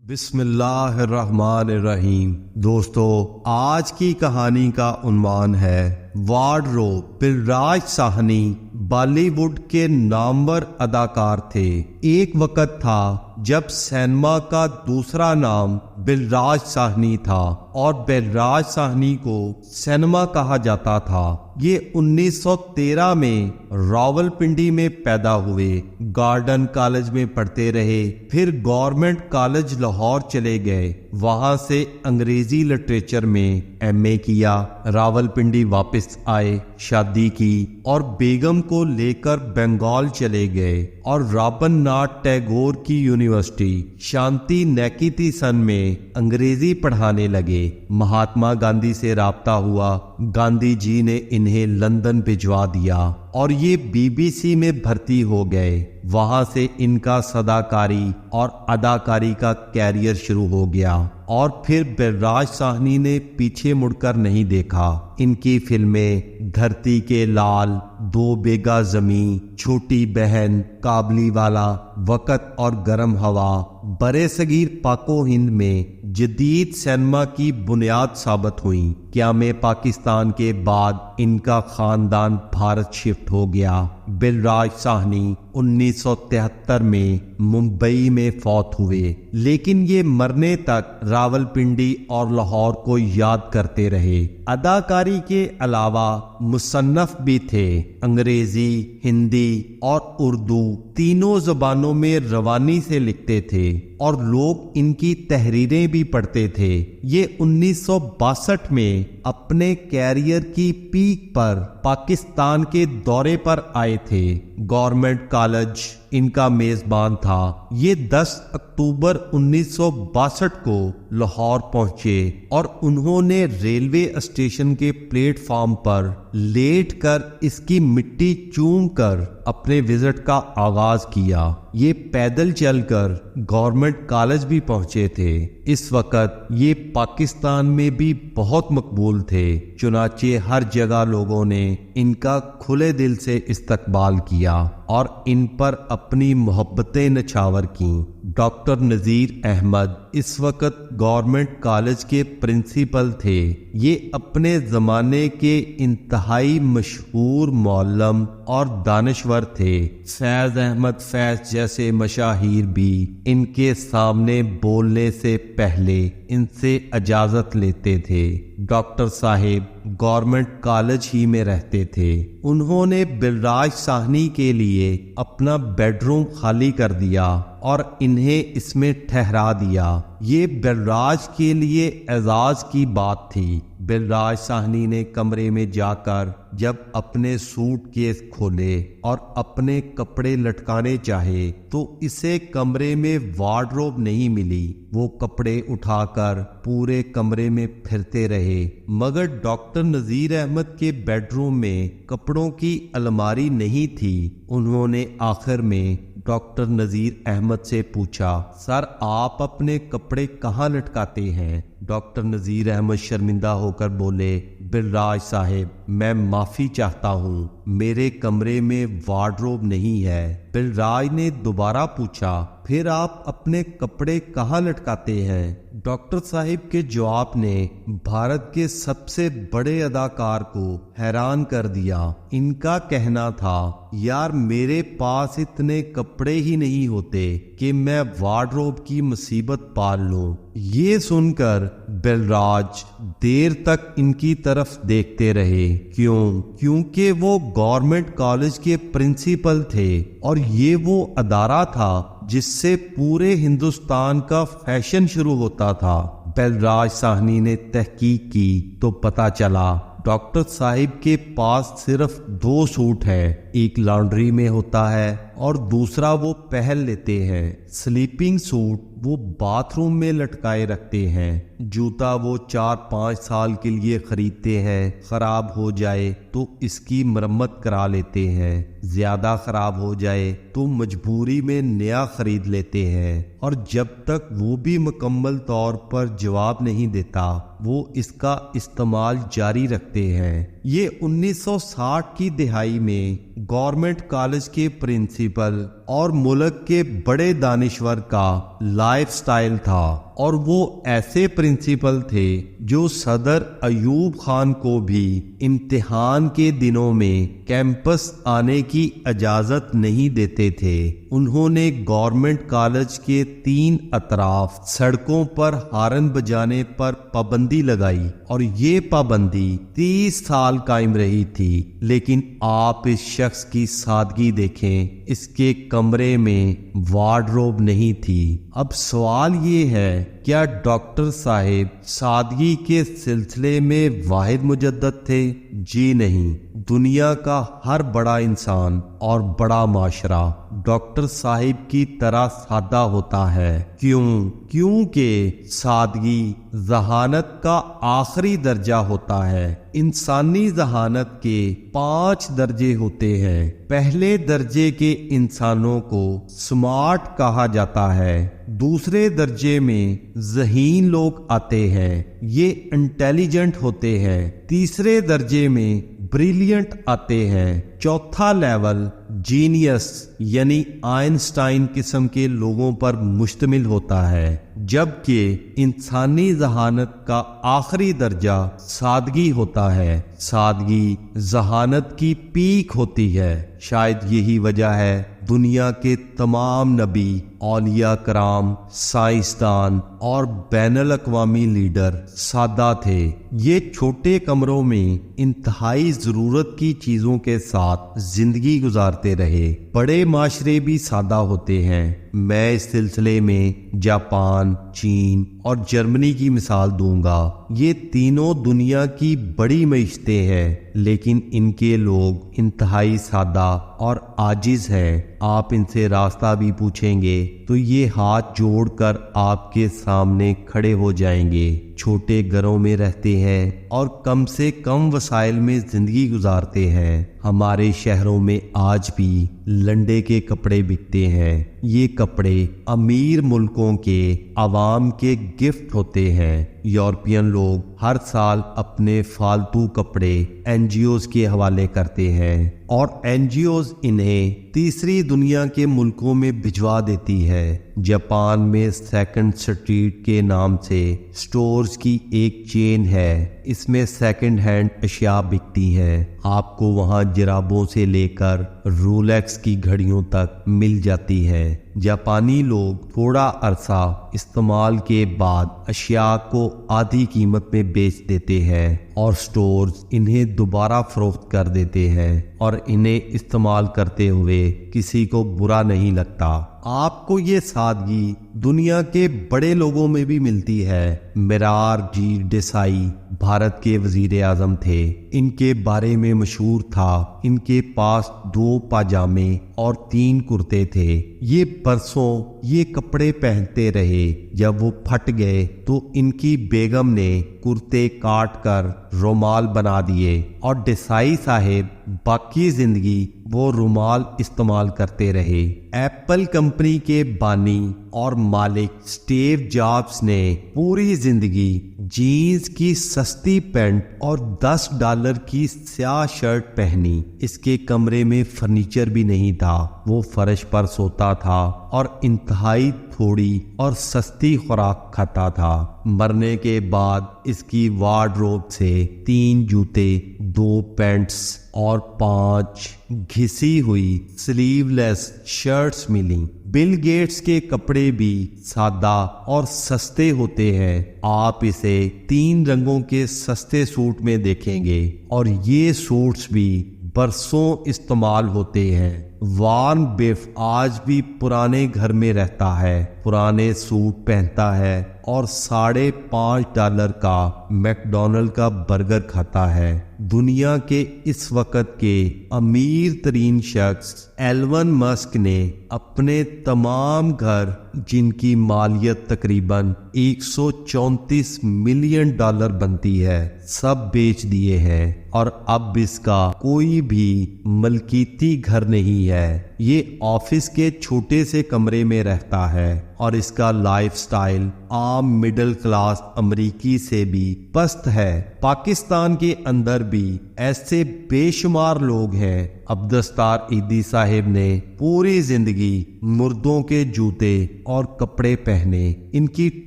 बिस्मिल्लाहिर्रहमानिर्रहीम। दोस्तों, आज की कहानी का उन्वान है वार्डरोब। बिलराज साहनी बॉलीवुड के नामवर अदाकार थे। एक वक्त था जब सिनेमा का दूसरा नाम बिलराज साहनी था और बिलराज साहनी को सिनेमा कहा जाता था। ये 1913 में रावलपिंडी में पैदा हुए। गार्डन कॉलेज में पढ़ते रहे, फिर गवर्नमेंट कॉलेज लाहौर चले गए। वहां से अंग्रेजी लिटरेचर में एमए किया। रावलपिंडी वापस आए, शादी की और बेगम को लेकर बंगाल चले गए और रबीन्द्रनाथ टैगोर की यूनिवर्सिटी शांति निकेतन में अंग्रेजी पढ़ाने लगे। महात्मा गांधी से राब्ता हुआ। गांधी जी ने इन्हें लंदन भिजवा दिया और ये बीबीसी में भर्ती हो गए। वहां से इनका सदाकारी और अदाकारी का कैरियर शुरू हो गया और फिर बिलराज साहनी ने पीछे मुड़कर नहीं देखा। इनकी फिल्में धरती के लाल, दो बीघा जमीन, छोटी बहन, काबली वाला, वक्त और गर्म हवा बरे सगीर पाको हिंद में जदीद सिनेमा की बुनियाद साबित हुई। क़याम पाकिस्तान के बाद इनका खानदान भारत शिफ्ट हो गया। बिलराज साहनी 1973 में मुंबई में फौत हुए, लेकिन ये मरने तक रावलपिंडी और लाहौर को याद करते रहे। अदाकारी के अलावा मुसन्नफ भी थे। अंग्रेजी, हिंदी और उर्दू तीनों जबानों में रवानी से लिखते थे और लोग इनकी तहरीरें भी पढ़ते थे। ये 1962 में अपने कैरियर की पीक पर पाकिस्तान के दौरे पर आए थे। गवर्नमेंट कॉलेज इनका मेजबान था। ये 10 अक्टूबर 1962 को लाहौर पहुंचे और उन्होंने रेलवे स्टेशन के प्लेटफॉर्म पर लेटकर इसकी मिट्टी चूमकर अपने विजिट का आगाज किया। ये पैदल चलकर गवर्नमेंट कॉलेज भी पहुंचे थे। इस वक्त ये पाकिस्तान में भी बहुत मकबूल थे। चुनाचे हर जगह लोगों ने इनका खुले दिल से इस्तकबाल किया और इन पर अपनी मोहब्बतें नछावर की। डॉक्टर नज़ीर अहमद इस वक्त गवर्नमेंट कॉलेज के प्रिंसिपल थे। ये अपने ज़माने के इंतहाई मशहूर मौलम और दानिश्वर थे। फैज़ अहमद फैज़ जैसे मशाहिर भी इनके सामने बोलने से पहले इनसे इजाज़त लेते थे। डॉक्टर साहिब गवर्नमेंट कॉलेज ही में रहते थे। उन्होंने बिलराज साहनी के लिए अपना बेडरूम खाली कर दिया और इन्हें इसमें ठहरा दिया। ये बिलराज के लिए एजाज की बात थी। बिलराज साहनी ने कमरे में जाकर जब अपने सूटकेस खोले और अपने कपड़े लटकाने चाहे तो इसे कमरे में वार्डरोब नहीं मिली। वो कपड़े उठाकर पूरे कमरे में फिरते रहे, मगर डॉक्टर नज़ीर अहमद के बेडरूम में कपड़ों की अलमारी नहीं थी। उन्होंने आखिर में डॉक्टर नज़ीर अहमद से पूछा, सर आप अपने कपड़े कहाँ लटकाते हैं? डॉक्टर नज़ीर अहमद शर्मिंदा होकर बोले, बिलराज साहिब मैं माफ़ी चाहता हूँ, मेरे कमरे में वार्डरोब नहीं है। बिलराज ने दोबारा पूछा, फिर आप अपने कपड़े कहाँ लटकाते हैं? डॉक्टर साहिब के जवाब ने भारत के सबसे बड़े अदाकार को हैरान कर दिया। इनका कहना था, यार मेरे पास इतने कपड़े ही नहीं होते कि मैं वार्डरोब की मुसीबत पाल लूं। ये सुनकर बिलराज देर तक इनकी तरफ देखते रहे। क्योंकि वो गवर्नमेंट कॉलेज के प्रिंसिपल थे और ये वो अदारा था जिससे पूरे हिंदुस्तान का फैशन शुरू होता था। बिलराज साहनी ने तहकीक की तो पता चला डॉक्टर साहिब के पास सिर्फ 2 सूट है। एक लॉन्ड्री में होता है और दूसरा वो पहन लेते हैं। स्लीपिंग सूट वो बाथरूम में लटकाए रखते हैं। जूता वो 4-5 साल के लिए खरीदते हैं। खराब हो जाए तो इसकी मरम्मत करा लेते हैं। ज्यादा खराब हो जाए तो मजबूरी में नया खरीद लेते हैं। और जब तक वो भी मुकम्मल तौर पर जवाब नहीं देता वो इसका इस्तेमाल जारी रखते हैं। ये 1960 की दिहाई में गवर्नमेंट कॉलेज के प्रिंसिपल और मुल्क के बड़े दानिश्वर का लाइफस्टाइल था और वो ऐसे प्रिंसिपल थे जो सदर अयूब खान को भी इम्तिहान के दिनों में कैंपस आने की इजाजत नहीं देते थे। उन्होंने गवर्नमेंट कॉलेज के 3 अतराफ सड़कों पर हारन बजाने पर पाबंदी लगाई और ये पाबंदी 30 साल कायम रही थी। लेकिन आप इस शख्स की सादगी देखें, इसके कमरे में वार्डरोब नहीं थी। अब सवाल ये है, क्या डॉक्टर साहिब सादगी के सिलसिले में वाहिद मुजद्दद थे? जी नहीं, दुनिया का हर बड़ा इंसान और बड़ा माशरा डॉक्टर साहिब की तरह सादा होता है। क्योंकि सादगी जहानत का आखिरी दर्जा होता है। इंसानी जहानत के 5 दर्जे होते हैं। पहले दर्जे के इंसानों को स्मार्ट कहा जाता है, दूसरे दर्जे में ज़हीन लोग आते हैं, ये इंटेलिजेंट होते हैं, तीसरे दर्जे में ब्रिलियंट आते हैं, चौथा लेवल जीनियस यानी आइंस्टाइन किस्म के लोगों पर मुश्तमिल होता है, जबकि इंसानी जहानत का आखिरी दर्जा सादगी होता है। सादगी जहानत की पीक होती है। शायद यही वजह है दुनिया के तमाम नबी, औलिया कराम, साइंसदान और बैनुल अक़वामी लीडर सादा थे। ये छोटे कमरों में इंतहाई जरूरत की चीजों के साथ जिंदगी गुजारते रहे। बड़े माशरे भी सादा होते हैं। मैं इस सिलसिले में जापान, चीन और जर्मनी की मिसाल दूंगा। ये तीनों दुनिया की बड़ी मईशतें हैं, लेकिन इनके लोग इंतहाई सादा और आजिज हैं। आप इनसे रास्ता भी पूछेंगे तो ये हाथ जोड़कर आपके सामने खड़े हो जाएंगे। छोटे घरों में रहते हैं और कम से कम वसाइल में जिंदगी गुजारते हैं। हमारे शहरों में आज भी लंडे के कपड़े बिकते हैं। ये कपड़े अमीर मुल्कों के अवाम के गिफ्ट होते हैं। यूरोपियन लोग हर साल अपने फालतू कपड़े एनजीओज के हवाले करते हैं और एनजीओज इन्हें तीसरी दुनिया के मुल्कों में भिजवा देती है। जापान में सेकंड स्ट्रीट के नाम से स्टोर्स की एक चेन है। इसमें सेकंड हैंड अशिया बिकती हैं। आपको वहां जिराबों से लेकर रोलेक्स की घड़ियों तक मिल जाती है। जापानी लोग थोड़ा अरसा इस्तेमाल के बाद अशिया को आधी कीमत में बेच देते हैं और स्टोर्स इन्हें दोबारा फरोख्त कर देते हैं और इन्हें इस्तेमाल करते हुए किसी को बुरा नहीं लगता। आपको ये सादगी दुनिया के बड़े लोगों में भी मिलती है। मोरारजी जी देसाई भारत के वजीर आजम थे। इनके बारे में मशहूर था, इनके पास 2 पाजामे और 3 कुर्ते थे। ये बरसों ये कपड़े पहनते रहे। जब वो फट गए तो इनकी बेगम ने कुर्ते काट कर रुमाल बना दिए और देसाई साहेब बाकी जिंदगी वो रुमाल इस्तेमाल करते रहे। एप्पल कंपनी के बानी और मालिक स्टीव जॉब्स ने पूरी जिंदगी जीन्स की सस्ती पैंट और $10 की स्याह शर्ट पहनी। इसके कमरे में फर्नीचर भी नहीं था। वो फर्श पर सोता था और इंतहाई थोड़ी और सस्ती खुराक खाता था। मरने के बाद इसकी वार्डरोब से 3 जूते, 2 पैंट्स और 5 घिसी हुई स्लीवलेस शर्ट्स मिली। बिल गेट्स के कपड़े भी सादा और सस्ते होते हैं। आप इसे 3 रंगों के सस्ते सूट में देखेंगे और ये सूट्स भी बरसों इस्तेमाल होते हैं। वॉरेन बफेट आज भी पुराने घर में रहता है, पुराने सूट पहनता है और $5.5 का मैकडॉनल्ड का बर्गर खाता है। दुनिया के इस वक्त के अमीर तरीन शख्स एलन मस्क ने अपने तमाम घर, जिनकी मालियत तकरीबन $134 मिलियन बनती है, सब बेच दिए हैं और अब इसका कोई भी मलकीती घर नहीं है। ये ऑफिस के छोटे से कमरे में रहता है और इसका लाइफस्टाइल आम मिडिल क्लास अमरीकी से भी पस्त है। पाकिस्तान के अंदर भी ऐसे बेशुमार लोग हैं। अब्दुस्तार ईदी साहिब ने पूरी जिंदगी मुर्दों के जूते और कपड़े पहने। इनकी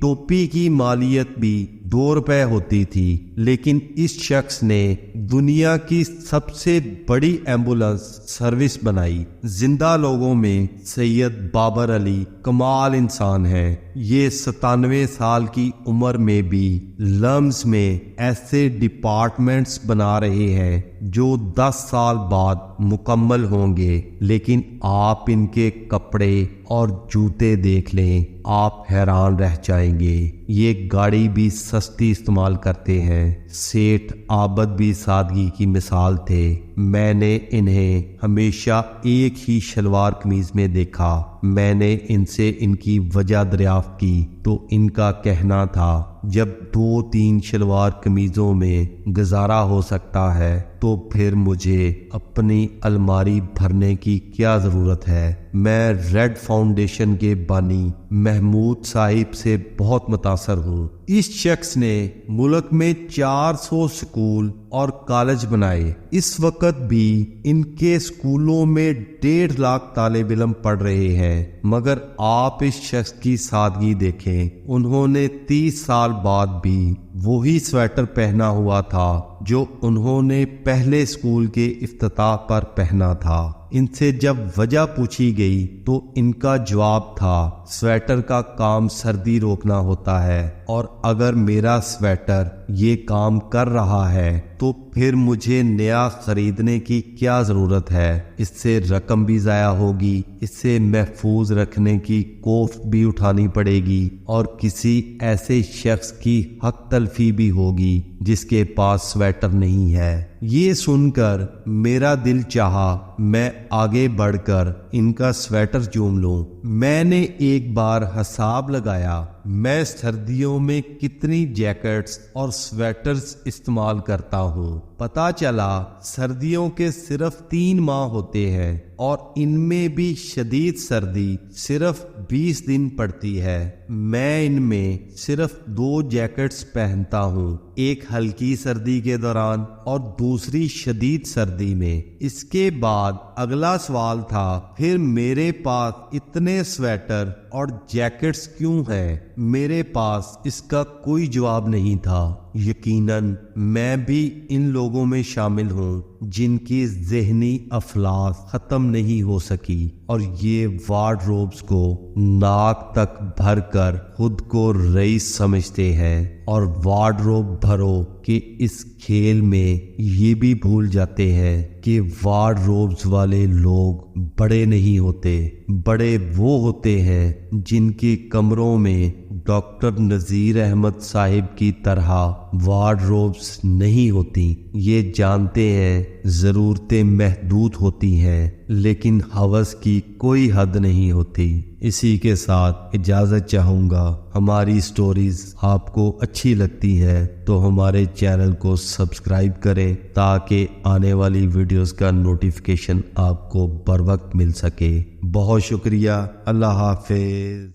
टोपी की मालियत भी 2 रुपए होती थी, लेकिन इस शख्स ने दुनिया की सबसे बड़ी एम्बुलेंस सर्विस बनाई। जिंदा लोगों में सैयद बाबर अली कमाल इंसान है। ये 97 साल की उम्र में भी लम्स में ऐसे डिपार्टमेंट्स बना रहे हैं जो 10 साल बाद मुकम्मल होंगे, लेकिन आप इनके कपड़े और जूते देख लें, आप हैरान रह जाएंगे। ये गाड़ी भी सस्ती इस्तेमाल करते हैं। सेठ आबद भी सादगी की मिसाल थे। मैंने इन्हें हमेशा एक ही शलवार कमीज में देखा। मैंने इनसे इनकी वजह दरियाफ्त की तो इनका कहना था जब 2-3 शलवार कमीजों में गुजारा हो सकता है तो फिर मुझे अपनी अलमारी भरने की क्या जरूरत है। मैं रेड फाउंडेशन के बानी महमूद साहिब से बहुत मुतासर हूँ। इस शख्स ने मुल्क में 400 स्कूल और कॉलेज बनाए। इस वक्त भी इनके स्कूलों में 1.5 लाख तालिब इल्म पढ़ रहे हैं, मगर आप इस शख्स की सादगी देखें। उन्होंने 30 साल बाद भी वही स्वेटर पहना हुआ था जो उन्होंने पहले स्कूल के इफ्तिताह पर पहना था। इनसे जब वजह पूछी गई तो इनका जवाब था स्वेटर का काम सर्दी रोकना होता है और अगर मेरा स्वेटर ये काम कर रहा है तो फिर मुझे नया खरीदने की क्या जरूरत है। इससे रकम भी जाया होगी, इससे महफूज रखने की कोफ्त भी उठानी पड़ेगी और किसी ऐसे शख्स की हक तलफी भी होगी जिसके पास स्वेटर नहीं है। ये सुनकर मेरा दिल चाहा मैं आगे बढ़कर इनका स्वेटर चूम लूं। मैंने एक बार हिसाब लगाया मैं सर्दियों में कितनी जैकेट्स और स्वेटर्स इस्तेमाल करता हूँ। पता चला सर्दियों के सिर्फ 3 माह होते हैं और इनमें भी शदीद सर्दी सिर्फ 20 दिन पड़ती है। मैं इनमें सिर्फ 2 जैकेट्स पहनता हूँ, एक हल्की सर्दी के दौरान और दूसरी शदीद सर्दी में। इसके बाद अगला सवाल था फिर मेरे पास इतने स्वेटर और जैकेट्स क्यों हैं? मेरे पास इसका कोई जवाब नहीं था। यकीनन मैं भी इन लोगों में शामिल हूँ जिनकी ज़हनी अफलास खत्म नहीं हो सकी और ये वार्डरोब्स को नाक तक भरकर खुद को रईस समझते हैं और वार्डरोब भरो कि इस खेल में ये भी भूल जाते हैं कि वार्डरोब्स वाले लोग बड़े नहीं होते, बड़े वो होते हैं जिनके कमरों में डॉक्टर नजीर अहमद साहिब की तरह वार्डरोब्स नहीं होती। ये जानते हैं ज़रूरतें महदूद होती हैं लेकिन हवस की कोई हद नहीं होती। इसी के साथ इजाज़त चाहूँगा। हमारी स्टोरीज आपको अच्छी लगती है तो हमारे चैनल को सब्सक्राइब करें ताकि आने वाली वीडियोस का नोटिफिकेशन आपको बर वक्त मिल सके। बहुत शुक्रिया। अल्लाह हाफिज।